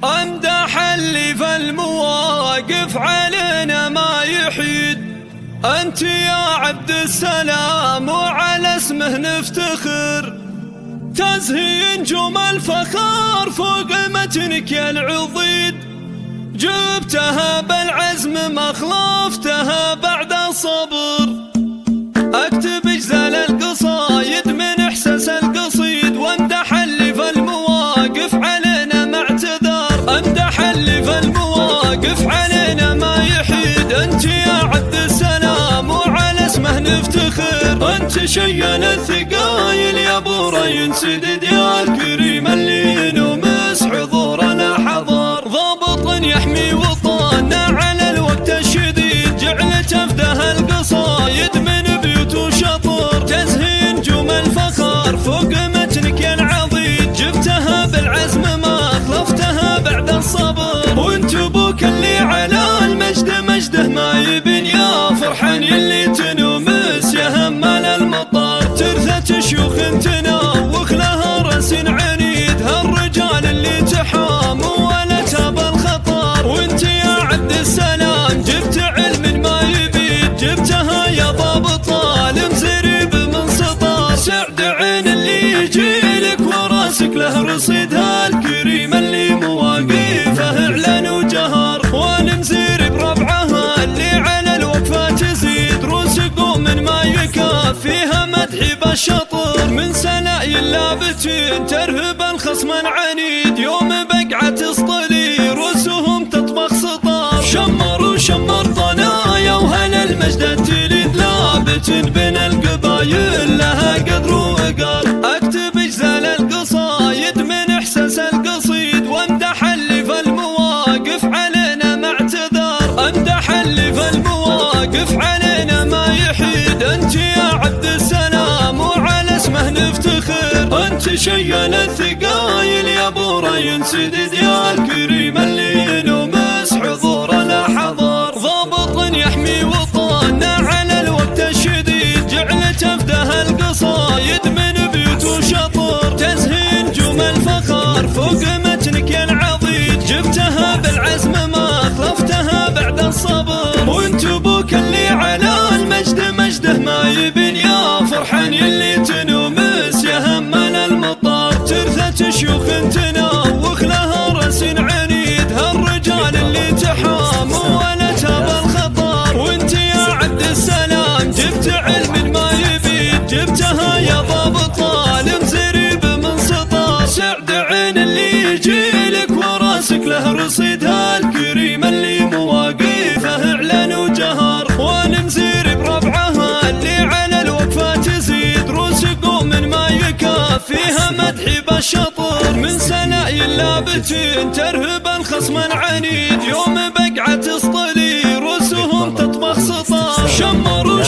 امدح اللي في المواقف علينا ما يحيد. انت يا عبد السلام وعلى اسمه نفتخر، تزهي نجوم الفخار فوق متنك يا العضيد. جبتها بالعزم ما خلفتها بعد الصبر، اكتب اجزال القصايد من احساس القصيد. وامدح اللي في المواقف علينا ما اعتذر، امدح اللي في المواقف علينا ما يحيد. انت يا عبد السلام وعلى اسمه نفتخر، انت شيل الثقايل يا ابو رين سدد يا الكريم اللي ينومس حضورنا حضر. ضابط يحمي وطننا على الوقت الشديد، جعلت افده القصايد من بيوت وشطر. تزهي نجوم الفخر فوق متنك يا العضيد، جبتها بالعزم ما خلفتها بعد الصبر. وانت ابوك اللي على المجد مجده ما يبين، يا فرحان يلي تنومس يا همال المطر. ترثة شيوخ تناوخ لها راس عنيد، هالرجال اللي تحاموا ولا تاب الخطر. وانت يا عبد السلام جبت علم ما يبيد، جبتها يا ضابط ظالم زريب من سطر. سعد عين اللي يجيلك وراسك له رصيد، هالكريم اللي مواقفه اعلن وجهر. ونمزير بربعها اللي على الوقفه تزيد، روس قوم ما يكفيها مدحي بالشطر. من سنايل لابتين ترهب الخصم عنيد، يوم بقعة اسطلي رؤوسهم تطبخ سطر. شمر طنايا وهل المجد التليد، لابت بين القبايل لها قدر وقار. اكتب اجزال القصايد من احساس القصيد، وامدح اللي في المواقف علينا ما اعتذر، امدح اللي في المواقف علينا ما يحيد. انت يا عبد السلام وعلى اسمه نفتخر، انت شيل الثقايل يا ابو رين سدد يا الكريم اللي ينومس حضورنا حضر. ضابط يحمي وطننا على الوقت الشديد، جعلت افده القصايد من بيوت وشطر. تزهي نجوم الفخر فوق متنك يا العضيد، جبتها بالعزم ما خلفتها بعد الصبر. وانت ابوك اللي على المجد مجده ما يبين، يا فرحان يلي تنومس يا همال المطر. ترثة شيوخ تناوخ لها راس عنيد، هالرجال اللي تحاموا ولا تاب الخطر. وانت يا عبد السلام جبت علم ما يبيد، جبتها يا ضابط ظالم زريب من سطر. سعد عين اللي يجيلك وراسك له رصيد، هالكريم اللي مواقفه اعلن وجهر. ونمزير بربعها اللي على الوقفه تزيد، روس قوم ما يكفيها مدحي بالشطر. من سنايل لابتين ترهب الخصم عنيد، يوم بقعة اسطلي رؤوسهم تطبخ سطر. شمر